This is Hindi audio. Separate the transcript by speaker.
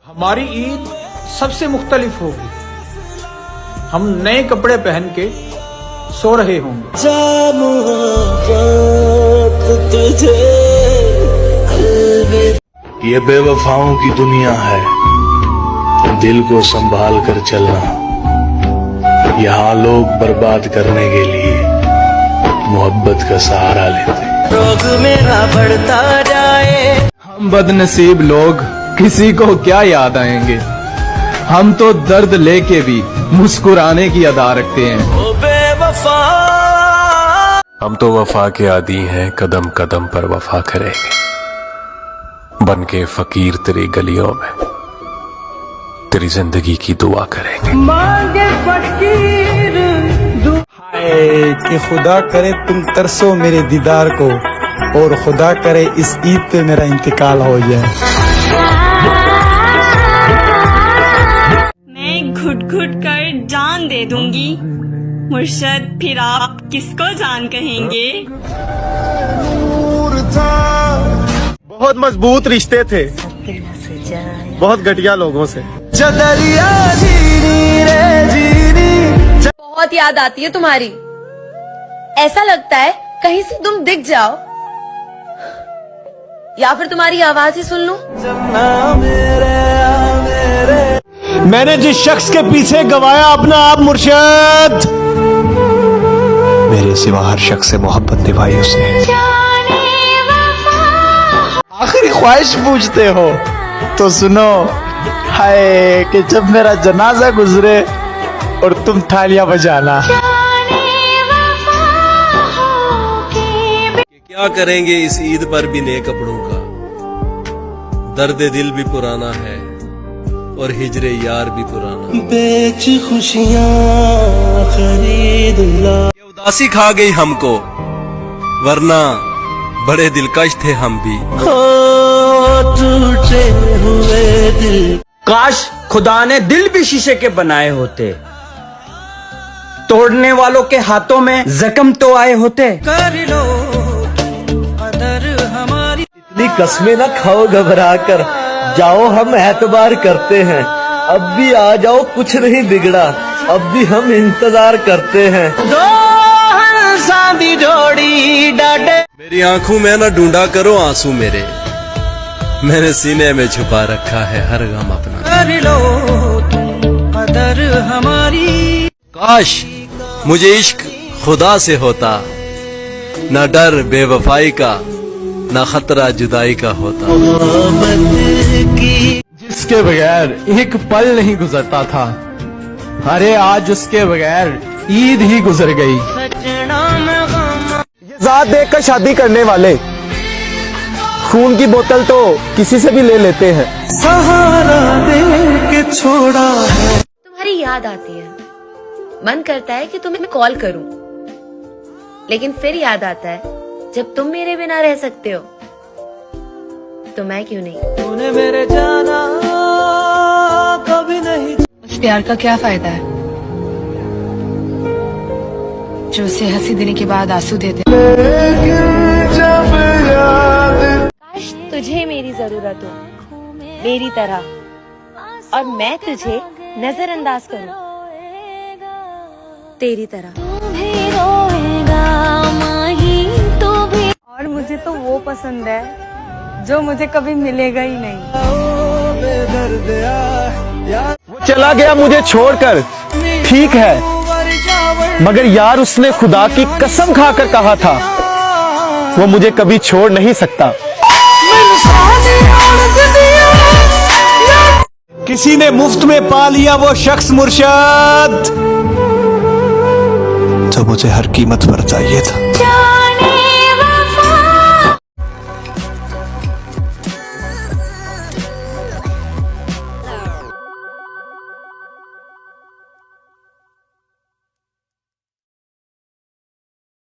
Speaker 1: हमारी ईद सबसे मुख्तलिफ होगी। हम नए कपड़े पहन के सो रहे होंगे।
Speaker 2: ये बेवफाओं की दुनिया है, दिल को संभाल कर चलना। यहाँ लोग बर्बाद करने के लिए मोहब्बत का सहारा लेते।
Speaker 3: रोग मेरा बढ़ता जाए।
Speaker 4: हम बदनसीब लोग किसी को क्या याद आएंगे। हम तो दर्द लेके भी मुस्कुराने की अदा रखते हैं।
Speaker 3: ओ बेवफा,
Speaker 5: हम तो वफा के आदी हैं, कदम कदम पर वफा करेंगे। बन के फकीर तेरी गलियों में तेरी जिंदगी की दुआ करेंगे।
Speaker 3: मांगे फकीर
Speaker 6: हाय कि खुदा करे तुम तरसो मेरे दीदार को, और खुदा करे इस ईद पे मेरा इंतकाल हो जाए।
Speaker 7: मैं घुट घुट कर जान दे दूंगी, मुर्शद फिर आप किसको जान कहेंगे।
Speaker 8: बहुत मजबूत रिश्ते थे, बहुत घटिया लोगों से।
Speaker 9: बहुत याद आती है तुम्हारी। ऐसा लगता है कहीं से तुम दिख जाओ, या फिर तुम्हारी आवाज ही सुन लूं।
Speaker 8: मैंने जिस शख्स के पीछे गवाया अपना आप मुर्शद,
Speaker 5: मेरे सिवा हर शख्स से मोहब्बत निभाई उसने।
Speaker 6: आखिरी ख्वाहिश पूछते हो तो सुनो, हाय कि जब मेरा जनाजा गुजरे और तुम थालियां बजाना।
Speaker 10: क्या करेंगे इस ईद पर भी नए कपड़ों का। दर्द दिल भी पुराना है और हिजरे यार भी पुराना।
Speaker 3: बेच खुशियां खरीद ला।
Speaker 10: उदासी खा गई हमको, वरना बड़े दिलकश थे हम भी।
Speaker 3: टूटे हुए दिल,
Speaker 11: काश खुदा ने दिल भी शीशे के बनाए होते, तोड़ने वालों के हाथों में जख्म तो आए होते।
Speaker 3: कर लो कदर हमारी।
Speaker 8: इतनी कस्में ना खाओ घबरा कर, जाओ हम एतबार करते हैं। अब भी आ जाओ, कुछ नहीं बिगड़ा, अब भी हम इंतजार करते हैं।
Speaker 3: दो हंसादी जोड़ी डाटे।
Speaker 10: मेरी आंखों में ना ढूंढा करो आंसू मेरे, मैंने सीने में छुपा रखा है हर गम अपना।
Speaker 3: कर लो कदर हमारी।
Speaker 10: काश मुझे इश्क खुदा से होता, न डर बेवफाई का, न खतरा जुदाई का होता।
Speaker 4: जिसके बगैर एक पल नहीं गुजरता था, अरे आज उसके बगैर ईद ही गुजर गई।
Speaker 8: जात देकर शादी करने वाले खून की बोतल तो किसी से भी ले लेते हैं। सहारा दे के छोड़ा है।
Speaker 9: तुम्हारी याद आती है, मन करता है कि तुम्हें कॉल करूं, लेकिन फिर याद आता है जब तुम मेरे बिना रह सकते हो तो मैं क्यों नहीं।
Speaker 3: तूने मेरे जाना कभी नहीं।
Speaker 12: उस प्यार का क्या फायदा है जो उसे हंसी देने के बाद आंसू देते।
Speaker 9: काश तुझे मेरी जरूरत हो मेरी तरह, और मैं तुझे नजरअंदाज करूं तेरी तरह।
Speaker 7: और मुझे तो वो पसंद है जो मुझे कभी मिलेगा ही नहीं।
Speaker 8: वो चला गया मुझे छोड़कर, ठीक है, मगर यार उसने खुदा की कसम खाकर कहा था वो मुझे कभी छोड़ नहीं सकता। किसी ने मुफ्त में पा लिया वो शख्स मुर्शद,
Speaker 5: जो मुझे हर कीमत पर चाहिए था।